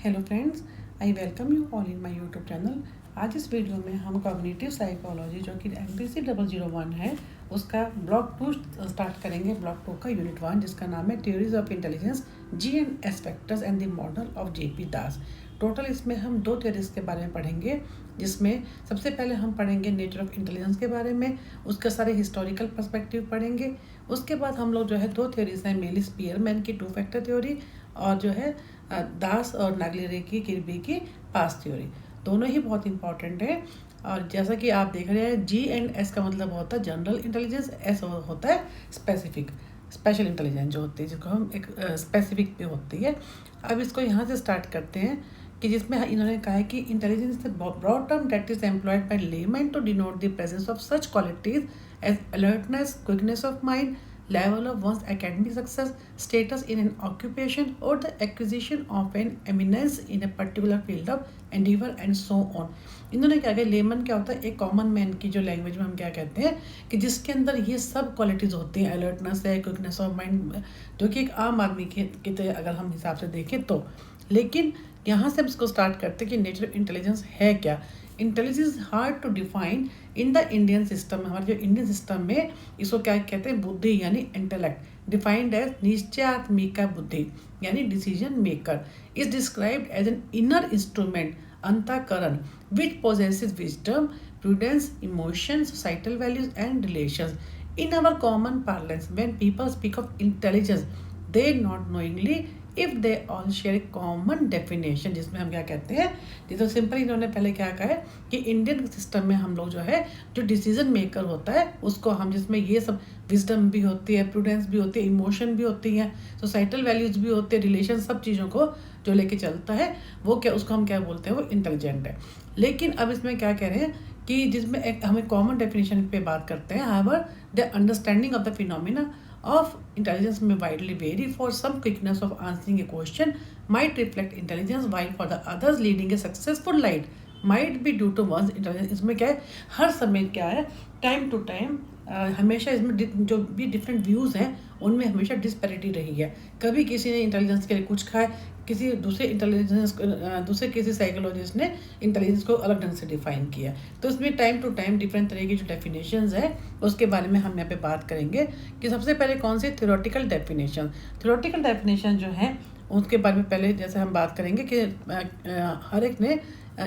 Hello friends, I welcome you all in my YouTube channel. आज इस video में हम कॉग्निटिव साइकोलॉजी जो कि MPC 001 है उसका ब्लॉक 2 स्टार्ट करेंगे। ब्लॉक 2 का यूनिट 1 जिसका नाम है theories of intelligence, G and S factors and the model of JP Das. Total इसमें हम 2 थ्योरीज के बारे में पढ़ेंगे, जिसमें सबसे पहले हम पढ़ेंगे नेचर ऑफ इंटेलिजेंस के बारे में, उसके सारे हिस्टोरिकल पर्सपेक्टिव पढ़ेंगे। उसके बाद हम लोग जो है 2 थ्योरीज हैं, मेनली स्पीयरमैन की 2 फैक्टर थ्योरी और जो है दास और नागलिरे की किर्बी की पास थ्योरी। दोनों ही बहुत इंपॉर्टेंट है। और जैसा कि आप देख रहे हैं, G&S का मतलब होता है जनरल इंटेलिजेंस, S होता है स्पेसिफिक, स्पेशल इंटेलिजेंस जो होती है, जिसको हम एक स्पेसिफिक पे होती है। अब इसको यहाँ से स्टार्ट करते हैं कि जिसमें इन्होंने कहा है कि intelligence broad term that is employed by layman to denote the presence of such qualities as alertness, quickness of mind, level of one's academic success, status in an occupation, or the acquisition of an eminence in a particular field of endeavor and so on। इन्होंने क्या कहा, lemon क्या होता है, एक common man की जो language में हम क्या कहते हैं कि जिसके अंदर ये सब क्वालिटीज़ होती हैं, अलर्टनेस है, क्विकनेस ऑफ माइंड, जो कि एक आम आदमी की तरह अगर हम हिसाब से देखें तो। लेकिन यहाँ से हम इसको स्टार्ट करते हैं कि नेचर ऑफ इंटेलिजेंस है क्या। Intelligence hard to define in the Indian system में। हमारे जो इंडियन सिस्टम में इसको क्या कहते हैं, बुद्धि यानी intellect, defined as nishchayatmika buddhi यानी decision maker, is described as an inner instrument, antahkaran, which possesses wisdom, prudence, emotions, societal values and relations. In our common parlance, when people speak of intelligence, they not knowingly if they all share a common definition, जिसमें हम क्या कहते हैं, तो simple इन्होंने पहले क्या कहा है कि इंडियन सिस्टम में हम लोग जो है जो डिसीजन मेकर होता है उसको हम, जिसमें ये सब विजडम भी होती है, प्रूडेंस भी होती है, इमोशन भी होती है, सोसाइटल वैल्यूज भी होते हैं, रिलेशन, सब चीज़ों को जो लेके चलता है वो क्या, उसको हम क्या बोलते हैं, वो इंटेलिजेंट है। लेकिन अब इसमें क्या कह रहे हैं कि जिसमें एक हमें कॉमन डेफिनेशन पे बात करते हैं, however the understanding of the phenomena of intelligence में widely vary. For some quickness of answering a question might reflect intelligence, while for the others leading a successful life might be due to one's intelligence. इसमें क्या है, हर समय क्या है, time to time हमेशा इसमें जो भी डिफरेंट व्यूज़ हैं उनमें हमेशा डिस्पैरिटी रही है। कभी किसी ने इंटेलिजेंस के लिए कुछ कहा है, किसी दूसरे किसी साइकोलॉजिस्ट ने इंटेलिजेंस को अलग ढंग से डिफाइन किया। तो इसमें टाइम टू टाइम डिफरेंट तरह की जो डेफिनेशंस है उसके बारे में हम यहाँ पे बात करेंगे कि सबसे पहले कौन सी थ्योरेटिकल डेफिनेशन जो है उसके बारे में पहले जैसे हम बात करेंगे कि हर एक ने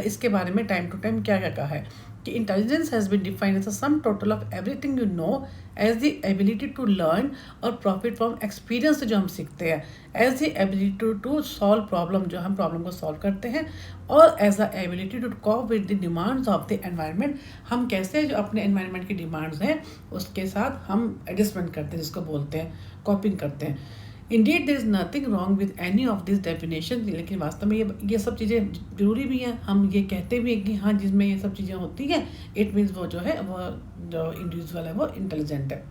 इसके बारे में टाइम टू टाइम क्या क्या कहा है कि intelligence has been defined as a sum total of everything you know, as the ability to learn और प्रॉफिट फ्रॉम एक्सपीरियंस जो हम सीखते हैं, as the ability to solve problem जो हम प्रॉब्लम को सॉल्व करते हैं, और as the ability to cope with the demands of the environment, हम कैसे जो अपने एनवायरनमेंट की डिमांड्स हैं उसके साथ हम एडजस्टमेंट करते हैं, जिसको बोलते हैं कॉपिंग करते हैं। Indeed there is nothing wrong with any of this definition. लेकिन वास्तव में ये सब चीज़ें जरूरी भी हैं, हम ये कहते भी हैं कि हाँ जिसमें ये सब चीज़ें होती हैं इट मीन्स वो जो है वो जो इंडिविजुअल है वो इंटेलिजेंट है।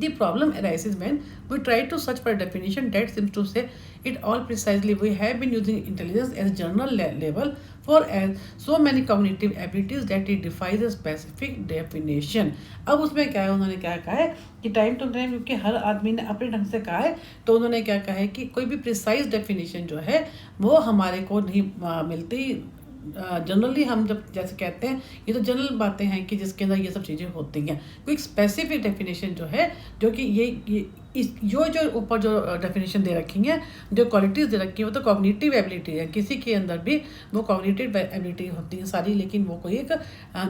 The problem arises when we try to search for a definition that seems to say it all precisely. We have been using intelligence as general level for as so many cognitive abilities that it defies a specific definition। अब उसमें क्या है, उन्होंने क्या कहा है कि time to time, क्योंकि हर आदमी ने अपने ढंग से कहा है, तो उन्होंने क्या कहा है कि कोई भी प्रिसाइज डेफिनेशन जो है वो हमारे को नहीं मिलती। जनरली हम जब जैसे कहते हैं ये तो जनरल बातें हैं कि जिसके अंदर ये सब चीज़ें होती हैं, कोई स्पेसिफिक डेफिनेशन जो है जो कि ये जो ऊपर जो डेफिनेशन दे रखी हैं, जो क्वालिटीज़ दे रखी हैं, वो तो कॉग्निटिव एबिलिटी है, किसी के अंदर भी वो कॉग्निटिव एबिलिटी होती है सारी। लेकिन वो कोई एक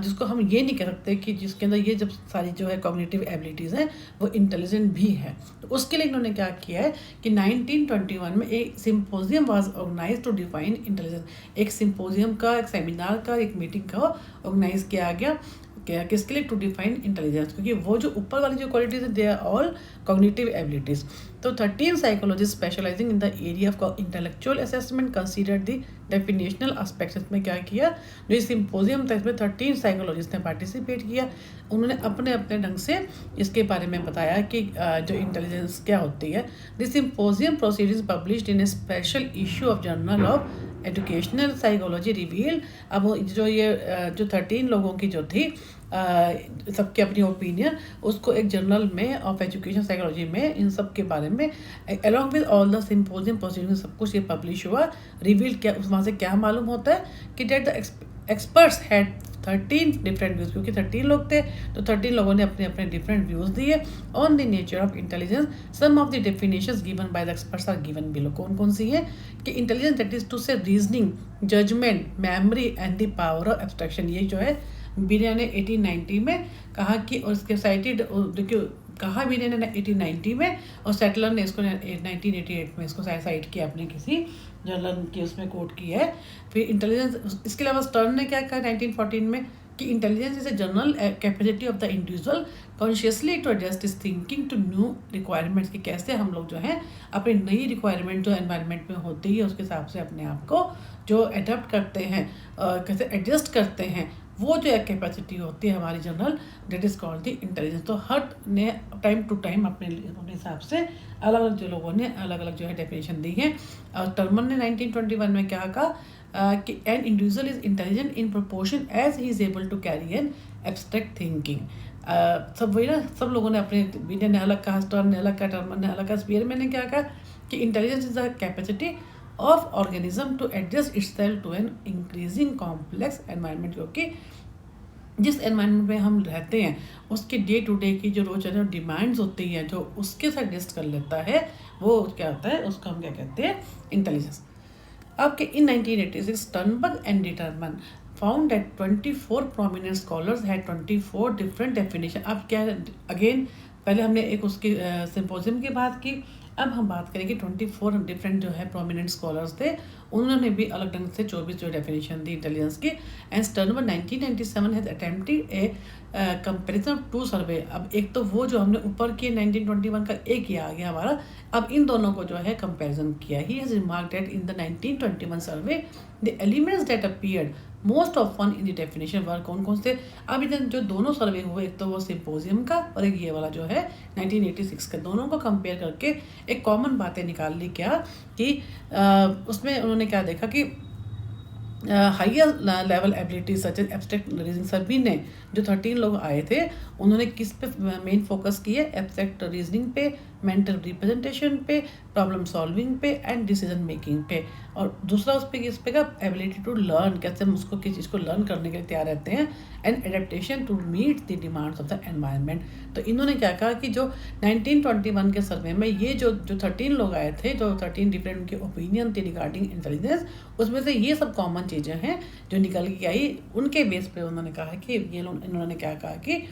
जिसको हम ये नहीं कह सकते कि जिसके अंदर ये जब सारी जो है कॉग्निटिव एबिलिटीज़ हैं वो इंटेलिजेंट भी है। तो उसके लिए इन्होंने क्या किया है कि 1921 में एक symposium was organise to define intelligence. एक सिम्पोजियम का, एक सेमिनार का, एक मीटिंग का ऑर्गेनाइज किया गया किसके लिए, टू डिफाइन इंटेलिजेंस, क्योंकि वो जो ऊपर वाली जो क्वालिटीज है they are all cognitive abilities. तो 13 psychologist specialising in the area of intellectual assessment consider the definitional aspects में क्या किया, जो इस सिम्पोजियम था इसमें 13 साइकोलॉजिस्ट ने पार्टिसिपेट किया। उन्होंने अपने अपने ढंग से इसके बारे में बताया कि जो इंटेलिजेंस क्या होती है। This symposium proceedings published in A special issue of journal of educational psychology reveal. अब जो ये जो 13 लोगों की जो थी सबकी अपनी ओपिनियन, उसको एक जर्नल में ऑफ एजुकेशन साइकोलॉजी में इन सब के बारे में along with all the symposium proceeding सब कुछ ये पब्लिश हुआ। रिवील क्या वहाँ से क्या मालूम होता है कि that the experts had 13 different views, क्योंकि 13 लोग थे तो 13 लोगों ने अपने अपने डिफरेंट व्यूज़ दिए on the nature of intelligence. Some of the definitions given by the experts are given below. कौन कौन सी है कि intelligence that is to say reasoning, judgement, memory and the power of abstraction. ये जो है बीनिया ने 1890 में कहा कि, और इसके साइटेड देखियो कहा बीनिया ने 1890 में, और सेटलर ने इसको 1988 में इसको साइट किया अपने किसी जर्नल की उसमें कोट की है। फिर इंटेलिजेंस, इसके अलावा स्टर्न ने क्या कहा 1914 में कि intelligence is a general capacity of the individual consciously to adjust his thinking to new requirements, कि कैसे हम लोग जो है अपनी नई रिक्वायरमेंट जो एनवायरनमेंट में होती है उसके हिसाब से अपने आप को जो अडेप्ट करते हैं, कैसे एडजस्ट करते हैं, वो जो एक कैपेसिटी होती है हमारी general, that is called the intelligence. तो हर ने टाइम टू टाइम अपने हिसाब से अलग अलग जो लोगों ने अलग अलग जो है डेफिनेशन दी है। और टर्मन ने 1921 में क्या कहा कि an individual is intelligent in proportion as he is able to carry an abstract thinking. सब वही ना, सब लोगों ने अपने, बीनिया ने अलग कहा, स्टर्न ने अलग कहा, टर्मन ने अलग कहा, स्पीयरमैन ने क्या कहा कि intelligence is the capacity of organism to adjust itself to an increasing complex environment, क्योंकि जिस एनवायरनमेंट में हम रहते हैं उसके डे टू डे की जो रोज़ाना डिमांड्स होती हैं जो उसके साथ एडजस्ट कर लेता है, वो क्या होता है, उसको हम क्या कहते हैं, इंटेलिजेंस। आपके इन 1986 Sternberg and determine found that 24 prominent scholars had 24 different definition. अब क्या, अगेन पहले हमने एक उसकी सिम्पोजियम की बात की, अब हम बात करेंगे 24 डिफरेंट जो है प्रोमिनेंट स्कॉलर्स थे, उन्होंने भी अलग ढंग से 24 जो डेफिनेशन दी इंटेलिजेंस की। And Sternberg 1997 has attempted a comparison of two survey. अब एक तो वो जो हमने ऊपर किए 1921 का, एक ही आ गया हमारा, अब इन दोनों को जो है कंपेरिजन किया। He has remarked that in the 1921 survey the elements that appeared most often in the definition were कौन कौन से। अब इधर जो दोनों सर्वे हुए, एक तो वो सिम्पोजियम का और एक ये वाला जो है 1986 का, दोनों को कंपेयर करके एक कॉमन बातें निकाल ली क्या कि उसमें उन्होंने क्या देखा कि higher level ability such as abstract reasoning, सभी ने जो 13 लोग आए थे उन्होंने किस पे मेन फोकस किए, एब्स्ट्रैक्ट रीजनिंग पे, मेंटल रिप्रेजेंटेशन पे, प्रॉब्लम सॉल्विंग पे एंड डिसीजन मेकिंग पे। और दूसरा उस पर किस पे का, एबिलिटी टू लर्न, कैसे हम उसको किस चीज़ को लर्न करने के लिए तैयार रहते हैं, and adaptation to meet the demands of the environment. तो इन्होंने क्या कहा कि जो 1921 के सर्वे में ये जो 13 लोग आए थे, जो 13 डिफरेंट उनके ओपिनियन थे रिगार्डिंग इंटेलिजेंस, उसमें से ये सब कॉमन चीज़ें हैं जो निकल के आई। उनके बेस पे उन्होंने कहा कि ये लोग, इन्होंने क्या कहा कि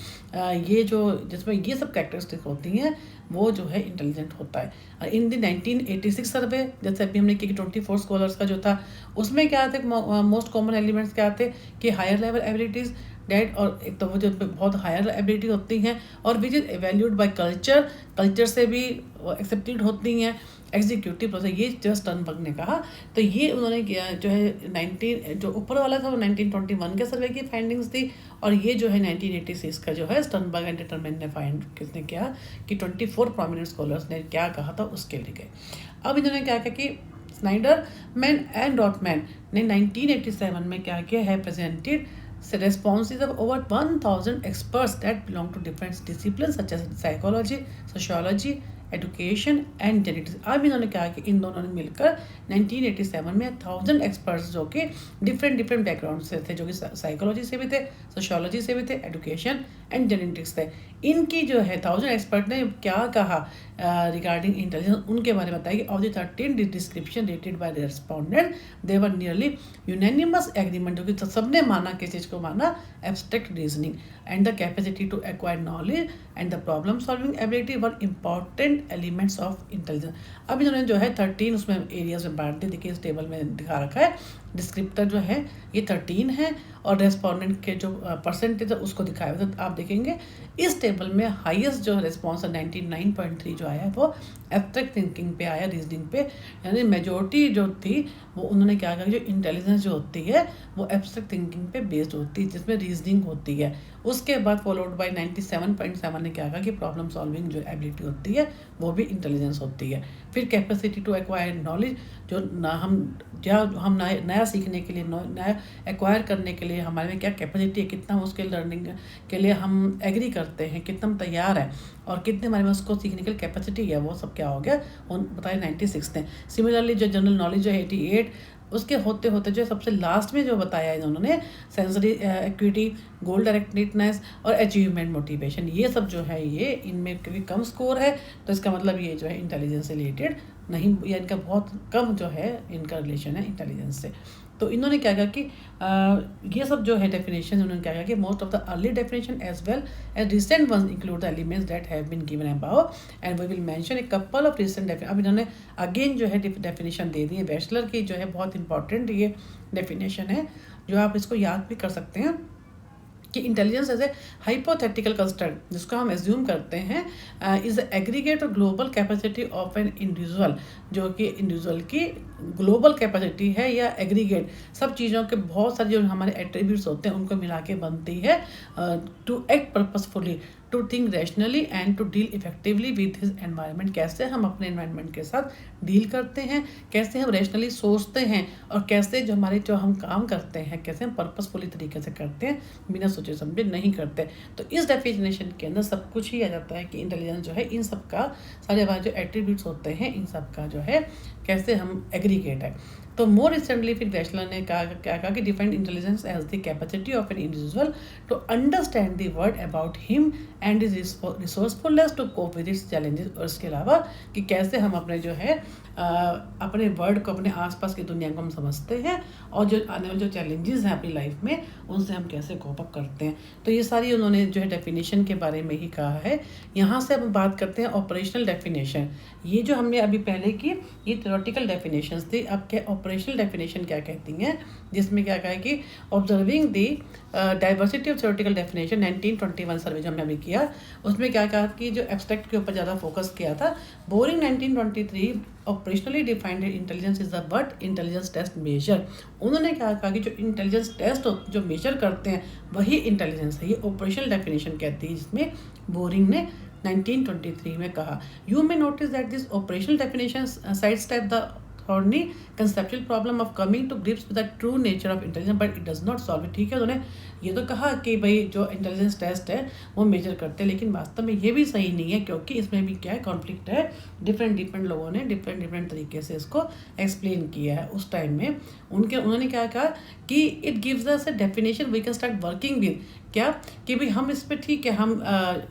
ये जो जिसमें ये सब कैरेक्टरिस्टिक होती हैं वो जो है इंटेलिजेंट होता है। इन दी 1986 सर्वे, जैसे अभी हमने कि 24 स्कॉलर्स का जो था, उसमें क्या थे मोस्ट कॉमन एलिमेंट्स क्या थे कि हायर लेवल एबिलिटीज़ डेट, और एक तो वो जो बहुत हायर एबिलिटी होती हैं और which is valued by culture, culture से भी एक्सेप्टेड होती हैं, एग्जीक्यूटिव प्रोसेस, ये जो स्टर्नबर्ग ने कहा। तो ये उन्होंने किया जो है 19 जो ऊपर वाला था वो 1921 के सर्वे की फाइंडिंग्स थी, और ये जो है 1986 का जो है स्टर्नबर्ग एंड डिटरमन ने फाइंड किसने किया कि 24 प्रोमिनेंट स्कॉलर्स ने क्या कहा था उसके लिए। अब इन्होंने क्या कहा कि स्नाइडरमैन एंड डॉटमैन ने 1987 में क्या किया है, presented responses of over 1000 experts that belong to different disciplines such as psychology, sociology, education and genetics. अब इन्होंने कहा कि इन दोनों ने मिलकर 1987 में 1000 एक्सपर्ट्स जो कि डिफरेंट बैकग्राउंड से थे, जो कि साइकोलॉजी से भी थे, सोशियोलॉजी से भी थे, एडुकेशन एंड जेनेटिक्स थे, इनकी जो है 1000 एक्सपर्ट ने क्या कहा रिगार्डिंग इंटेलिजेंस, उनके बारे में बताया कि of the 13 description rated by the respondent they were nearly unanimous agreement, जो कि सबने माना, किस चीज़ को माना, abstract reasoning and the capacity to acquire knowledge and the problem solving ability were important elements of intelligence. अब इन्होंने जो है 13 उसमें एरियाज में बांट दी, देखिए इस टेबल में दिखा रखा है, डिस्क्रिप्टर जो है ये 13 है और रेस्पोंडेंट के जो परसेंटेज है उसको दिखाया हुआ। तो आप देखेंगे इस टेबल में हाईएस्ट जो रिस्पॉन्स है 99.3 जो आया है वो एब्स्ट्रैक्ट थिंकिंग पे आया, रीजनिंग पे, यानी मेजोरिटी जो थी वो उन्होंने क्या कहा, जो इंटेलिजेंस जो होती है वो एब्स्ट्रैक्ट थिंकिंग पे बेस्ड होती है, जिसमें रीजनिंग होती है, उसके बाद फॉलोड बाय 97.7 ने क्या कहा कि प्रॉब्लम सॉल्विंग जो एबिलिटी होती है वो भी इंटेलिजेंस होती है। फिर कैपेसिटी टू एक्वायर नॉलेज, जो हम नया सीखने के लिए, नया एक्वायर करने के लिए हमारे में क्या कैपेसिटी है, कितना उसके लर्निंग के लिए हम एग्री करते हैं, कितना हम तैयार है और कितने हमारे में उसको सीखने के लिए कैपेसिटी है, वो सब क्या हो गया उन बताया 96 ने। सिमिलरली जो जनरल नॉलेज जो 88, उसके होते होते जो सबसे लास्ट में जो बताया है उन्होंने सेंसरी एक्विटी, गोल डायरेक्टेडनेस और अचीवमेंट मोटिवेशन, ये सब जो है ये इनमें क्योंकि कम स्कोर है तो इसका मतलब ये जो है इंटेलिजेंस से रिलेटेड नहीं, या इनका बहुत कम जो है इनका रिलेशन है इंटेलिजेंस से। तो इन्होंने क्या कहा कि ये सब जो है डेफिनेशन उन्होंने क्या कहा कि most of the early definition as well as recent ones include the elements that have been given above and we will mention a couple of recent definition. अब इन्होंने अगेन जो है डेफिनेशन दे दी है, बैचलर की जो है बहुत इंपॉर्टेंट ये डेफिनेशन है जो आप इसको याद भी कर सकते हैं कि intelligence as a hypothetical construct जिसको हम एज्यूम करते हैं is aggregate or global capacity of an individual, जो कि इंडिविजुअल की ग्लोबल कैपेसिटी है या एग्रीगेट सब चीज़ों के बहुत सारे जो हमारे एट्रीब्यूट्स होते हैं उनको मिला के बनती है to act purposefully, to think rationally and to deal effectively with his environment. कैसे हम अपने एनवायरनमेंट के साथ डील करते हैं, कैसे हम रैशनली सोचते हैं और कैसे जो हमारे जो हम काम करते हैं कैसे हम पर्पसफुली तरीके से करते हैं, बिना सोचे समझे नहीं करते। तो इस डेफिनेशन के अंदर सब कुछ ही आ जाता है कि इंटेलिजेंस जो है इन सब का सारे हमारे जो एट्रीब्यूट्स होते हैं इन सब का जो है कैसे हम एग्रीगेट है। तो मोर रिसेंटली फिर बैचलर ने क्या कहा कि defined intelligence as the capacity of an individual to understand the world about him and his resourcefulness to cope with its challenges. और इसके अलावा कि कैसे हम अपने जो है अपने वर्ल्ड को, अपने आसपास की दुनिया को हम समझते हैं और जो आने वाले जो चैलेंजेस हैं अपनी लाइफ में उनसे हम कैसे कोप अप करते हैं। तो ये सारी उन्होंने जो है डेफिनेशन के बारे में ही कहा है। यहाँ से हम बात करते हैं ऑपरेशनल डेफिनेशन। ये जो हमने अभी पहले की ये थ्योरेटिकल डेफिनेशंस थी, अब क्या ऑपरेशनल डेफिनेशन क्या कहती हैं, जिसमें क्या कहा है कि observing the diversity of theoretical definition 1921 सर्वे जो हमने अभी किया उसमें क्या कहा कि जो एब्स्ट्रैक्ट के ऊपर ज़्यादा फोकस किया था। Boring 1923 operationally defined intelligence is the what intelligence test measure. उन्होंने क्या कहा कि जो इंटेलिजेंस टेस्ट जो मेजर करते हैं वही इंटेलिजेंस है, ये ऑपरेशनल डेफिनेशन कहती है, जिसमें बोरिंग ने 1923 में कहा। You may notice that this operational definition side step the thorny conceptual problem of coming to grips with the true nature of intelligence but it does not solve it. ठीक है, उन्होंने ये तो कहा कि भाई जो इंटेलिजेंस टेस्ट है वो मेजर करते हैं, लेकिन वास्तव में ये भी सही नहीं है क्योंकि इसमें भी क्या है कॉन्फ्लिक्ट है। डिफरेंट लोगों ने डिफरेंट तरीके से इसको एक्सप्लेन किया है। उस टाइम में उन्होंने क्या कहा कि it gives us a definition we can start working with, क्या कि भाई हम इस पर ठीक है हम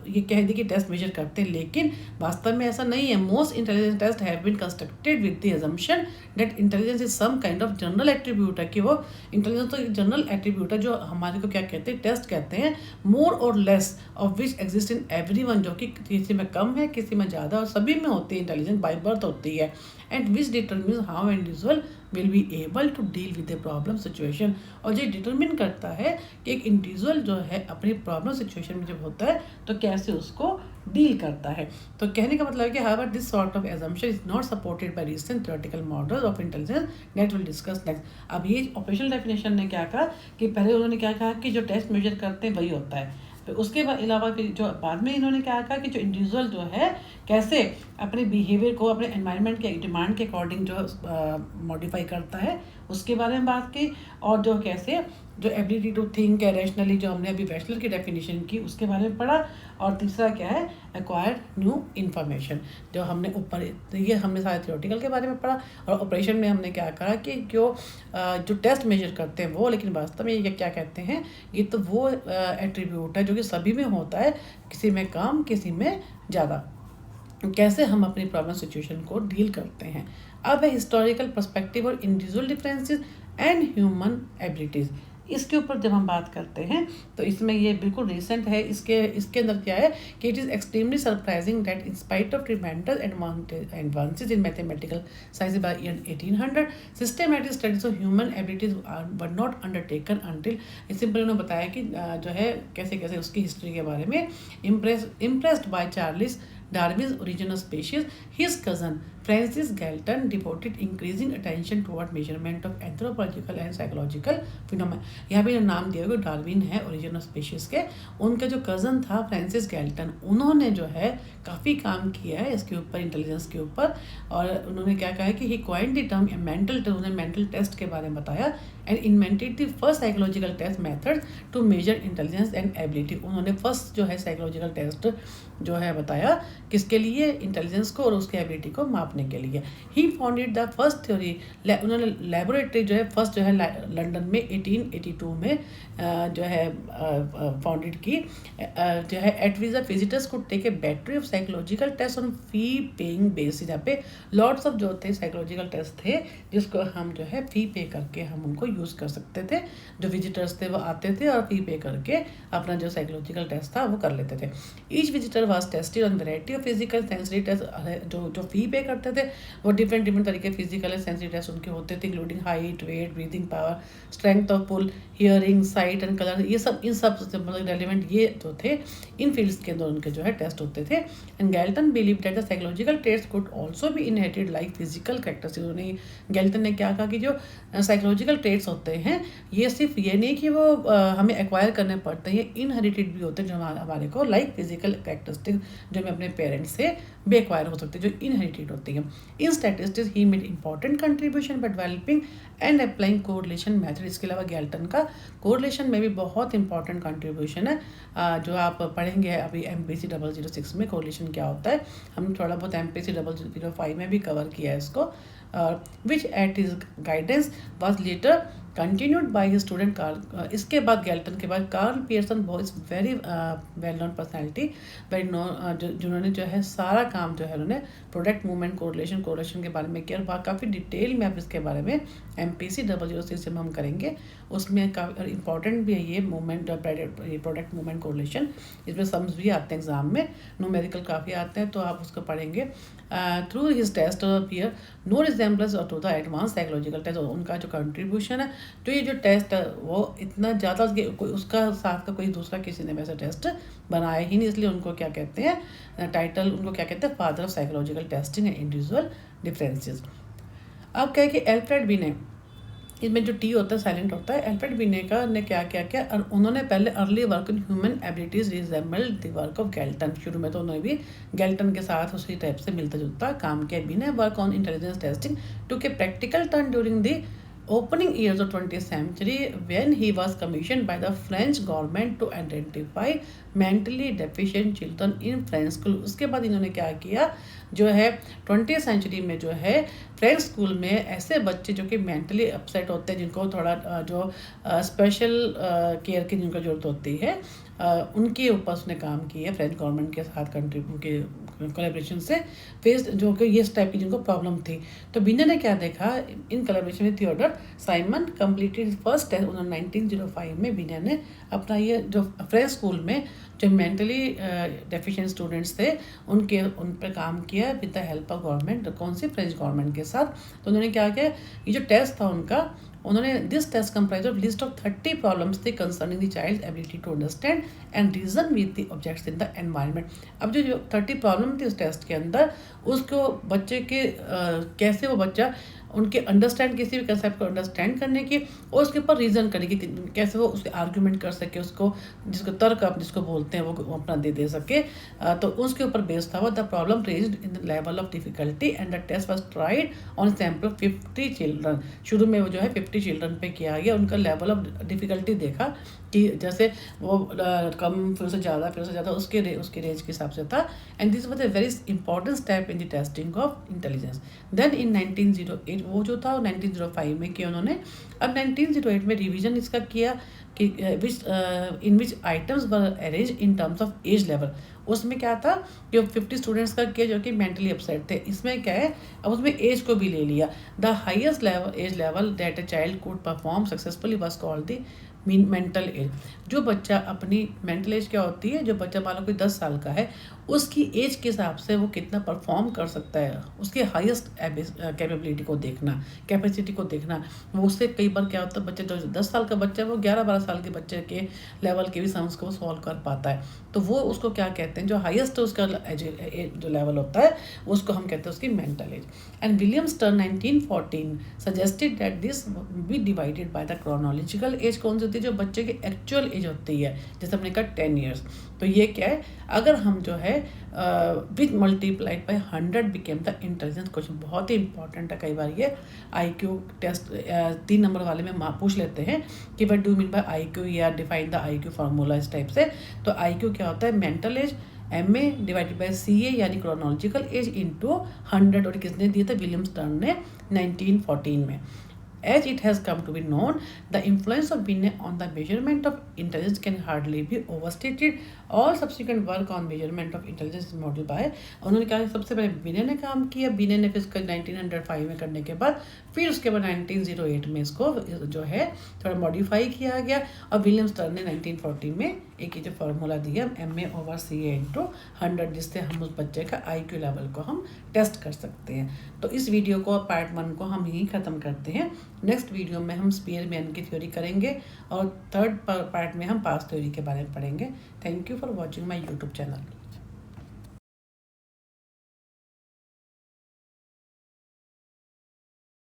ये कह दें कि टेस्ट मेजर करते हैं, लेकिन वास्तव में ऐसा नहीं है। Most intelligence test have been constructed with the assumption that intelligence is some kind of general attribute है, कि वो इंटेलिजेंस तो एक जनरल एट्रीब्यूट है जो हमारे को क्या कहते हैं टेस्ट कहते हैं, मोर और less of which exist in everyone, जो कि किसी में कम है किसी में ज़्यादा और सभी में होती है, इंटेलिजेंस बाय बर्थ होती है, and which determines how individual will be able to deal with a problem situation. और ये डिटरमिन करता है कि एक इंडिविजुअल जो है अपनी प्रॉब्लम सिचुएशन में जब होता है तो कैसे उसको डील करता है। तो कहने का मतलब है कि however this sort of assumption is not supported by recent theoretical models of intelligence that will discuss next. अब ये ऑपरेशनल डेफिनेशन ने क्या कहा कि पहले उन्होंने क्या कहा कि जो टेस्ट मेजर करते हैं वही होता है, फिर उसके अलावा फिर जो बाद में इन्होंने क्या कहा कि जो इंडिविजुअल जो है कैसे अपने बिहेवियर को अपने एनवायरनमेंट के डिमांड के अकॉर्डिंग जो मॉडिफाई करता है उसके बारे में बात की, और जो कैसे जो एबिलिटी टू थिंक है रैशनली जो हमने अभी बैचलर की डेफिनेशन की उसके बारे में पढ़ा, और तीसरा क्या है एक्वायर न्यू इन्फॉर्मेशन जो हमने ऊपर, ये हमने सारे थ्योरेटिकल के बारे में पढ़ा। और ऑपरेशन में हमने क्या कहा कि जो टेस्ट मेजर करते हैं वो, लेकिन वास्तव में ये क्या कहते हैं, ये तो वो एट्रीब्यूट है जो कि सभी में होता है, किसी में कम किसी में ज़्यादा, कैसे हम अपनी प्रॉब्लम सिचुएशन को डील करते हैं। अब है हिस्टोरिकल पर्सपेक्टिव और individual differences and human abilities, इसके ऊपर जब हम बात करते हैं तो इसमें ये बिल्कुल रिसेंट है। इसके अंदर क्या है कि it is extremely surprising that in spite of tremendous advances in mathematical science by year 1800 systematic studies of human abilities were not undertaken until. Simple उन्होंने बताया कि जो है कैसे कैसे उसकी हिस्ट्री के बारे में impressed by Charles Darwin's origin of species, his cousin Francis Galton devoted increasing attention toward measurement of anthropological and psychological phenomena. यहाँ पे जो नाम दिया हुआ डार्विन है ओरिजिन ऑफ स्पीशीज के, उनका जो कज़न था फ्रांसिस गैल्टन, उन्होंने जो है काफ़ी काम किया है इसके ऊपर, इंटेलिजेंस के ऊपर। और उन्होंने क्या कहा है कि he coined the term mental, उन्होंने मेंटल टेस्ट के बारे में बताया and invented the first psychological test method to measure intelligence and ability. उन्होंने फर्स्ट जो है साइकोलॉजिकल टेस्ट जो है बताया किसके लिए, इंटेलिजेंस को और उसके एबिलिटी को मापने के लिए। ही फाउंडेड द फर्स्ट थ्योरी, उन्होंने लेबोरेटरी जो है फर्स्ट जो है लंदन में 1882 में जो है फाउंडेड की, जो है at which the visitors could take a battery of psychological test on fee paying basis. यहाँ पे लॉट्स ऑफ जो थे साइकोलॉजिकल टेस्ट थे जिसको हम जो है फी पे करके हम उनको यूज़ कर सकते थे। जो विजिटर्स थे वो आते थे और फी पे करके अपना जो साइकोलॉजिकल टेस्ट था वो कर लेते थे। Each visitor was tested on variety of physical sensory test. जो फी पे करते थे वो डिफरेंट तरीके फिजिकल एंड सेंसरी टेस्ट उनके होते थे, including height, weight, breathing power, strength of pull, hearing, sight and colour. ये सब इन सब मतलब रेलिवेंट ये जो थे इन फील्ड्स के अंदर उनके जो है टेस्ट होते थे। And Galton believe that the psychological test could also be inherited like physical characteristics. उन्होंने गैल्टन ने क्या कहा कि जो साइकोलॉजिकल ट्रेट्स होते हैं ये सिर्फ ये नहीं कि वो हमें एक्वायर करने पड़ते हैं, ये इनहेरिटेड भी होते हैं जो हमारे को लाइक फिजिकल कैरेक्टरिस्टिक्स जो हमें अपने पेरेंट्स से भी एक्वायर हो सकते हैं, जो इनहेरिटेड होती हैं। इन statistics he made important contribution by developing and applying correlation method. इसके अलावा गैल्टन का कोरिलेशन में भी बहुत इंपॉर्टेंट कंट्रीब्यूशन है, जो आप पढ़ेंगे अभी MPC 006 में कोरिलेशन क्या होता है। हम थोड़ा बहुत MPC 005 में भी कवर किया है इसको, which at his guidance was later continued by his student Karl. इसके बाद गैल्टन के बाद कार्ल पियर्सन बहुत very well known personality, very known, जिन्होंने जो है सारा काम जो है उन्होंने प्रोडक्ट मूवमेंट कोरिलेशन के बारे में किया और काफ़ी डिटेल में आप इसके बारे में MPC 006 जब हम करेंगे उसमें काफ़ी इंपॉर्टेंट भी है ये मूवमेंट प्रोडक्ट मूवमेंट कोरिलेशन। इसमें सम्स भी आते हैं एग्जाम में, न्यूमेरिकल काफ़ी आते हैं तो आप उसको पढ़ेंगे। Through his test appear no resemblance to the advance psychological test. उनका जो कंट्रीब्यूशन है तो ये जो टेस्ट है वो इतना ज़्यादा उसका साथ का कोई दूसरा किसी ने वैसा टेस्ट बनाया ही नहीं, इसलिए उनको क्या कहते हैं टाइटल, उनको क्या कहते हैं father of psychological testing and individual differences. अब क्या है कि एल्फ्रेड बिने, इसमें जो टी होता है साइलेंट होता है, एल्फ्रेड बिनेकर ने क्या क्या किया और उन्होंने पहले early work in human abilities resembled the work of Galton. शुरू में तो उन्होंने भी गैल्टन के साथ उसी टाइप से मिलता जुलता काम किया। बिने work on intelligence testing took a practical turn during the opening years of 20th century when he was commissioned by the French government to identify mentally deficient children in French school। उसके बाद इन्होंने क्या किया, जो है 20th century में जो है फ्रेंच स्कूल में ऐसे बच्चे जो कि मेंटली अपसेट होते हैं, जिनको थोड़ा जो स्पेशल केयर की जिनको ज़रूरत होती है, उनके ऊपर उसने काम किया फ्रेंच गवर्नमेंट के साथ कंट्री के कोलैबोरेशन से फेस, जो कि ये टाइप की जिनको प्रॉब्लम थी। तो बिने ने क्या देखा, in collaboration with Theodore Simon completed first test. उन्होंने 1905 में बिने ने अपना ये जो फ्रेंच स्कूल में जो मेंटली डेफिशिएंट स्टूडेंट्स थे उन पर काम किया with the help of government. कौन सी, फ्रेंच गवर्नमेंट के साथ। तो उन्होंने क्या किया, ये जो टेस्ट था उनका, उन्होंने this test comprise of list of 30 problems थे concerning the child ability to understand and reason with the objects in the environment. अब जो 30 प्रॉब्लम थी उस टेस्ट के अंदर, उसको बच्चे के कैसे वो बच्चा उनके अंडरस्टैंड, किसी भी कंसेप्ट को अंडरस्टैंड करने की और उसके ऊपर रीज़न करने की, कैसे वो उसके आर्ग्यूमेंट कर सके, उसको जिसको तर्क आप जिसको बोलते हैं वो अपना दे सके। तो उसके ऊपर बेस्ड था वो the problem raised in the level of difficulty and the test was tried on sample of 50 children. शुरू में वो जो है 50 चिल्ड्रन पे किया गया, उनका लेवल ऑफ डिफिकल्टी देखा कि जैसे वो कम फिर से ज़्यादा उसके रेंज के हिसाब से था। And this was a very important step in the testing of intelligence. Then in 1908 वो जो था 1905 में किया उन्होंने। अब 1908 में रिवीजन इसका किया कि in which items were arrange in terms of age level. उसमें क्या था कि 50 स्टूडेंट्स का किया जो कि मेंटली अपसेट थे। इसमें क्या है, अब उसमें एज को भी ले लिया। The highest age level that a child could perform successfully was called the mental age. जो बच्चा अपनी मेंटल एज क्या होती है, जो बच्चा मान लो कोई 10 साल का है उसकी एज के हिसाब से वो कितना परफॉर्म कर सकता है, उसके हाईएस्ट कैपेबिलिटी को देखना, कैपेसिटी को देखना। वो उससे कई बार क्या होता है, बच्चे जो 10 साल का बच्चा है वो 11-12 साल के बच्चे के लेवल के भी सम्स को सॉल्व कर पाता है। तो वो उसको क्या कहते हैं, जो हाईएस्ट उसका जो लेवल होता है उसको हम कहते हैं उसकी mental age. And William Stern 1914 suggested that this be divided by the chronological age. कौन सी होती है, जो बच्चे की एक्चुअल एज होती है, जैसे हमने कहा 10 ईयर्स। तो ये क्या है, अगर हम जो है with multiplied by 100 became the intelligence. Question बहुत ही इंपॉर्टेंट है, कई बार ये IQ टेस्ट 3 नंबर वाले में पूछ लेते हैं कि what do mean by IQ, या डिफाइन द IQ फार्मूला इस टाइप से। तो IQ क्या होता है, mental as MA divided by CA यानी क्रोनोलॉजिकल एज इंटू 100। और किसने दिया था, विलियम स्टर्न ने 1914 में। As it has come to be known, the influence of Binet on the measurement of intelligence can hardly be overstated. All subsequent work on measurement of intelligence is modeled by, उन्होंने कहा सबसे पहले बिने ने काम किया, बिने ने फिर इसका 1905 में करने के बाद फिर उसके बाद 1908 में इसको जो है थोड़ा मॉडिफाई किया गया, और विलियम स्टर्न ने 1914 में एक ही जो फार्मूला दिया MA/CA इंटू 100, जिससे हम उस बच्चे का IQ लेवल को हम टेस्ट कर सकते हैं। तो इस वीडियो को पार्ट 1 को हम यहीं ख़त्म करते हैं। नेक्स्ट वीडियो में हम स्पीयरमैन की थ्योरी करेंगे और थर्ड पार्ट में हम पास थ्योरी के बारे में पढ़ेंगे। Thank you for watching my YouTube channel.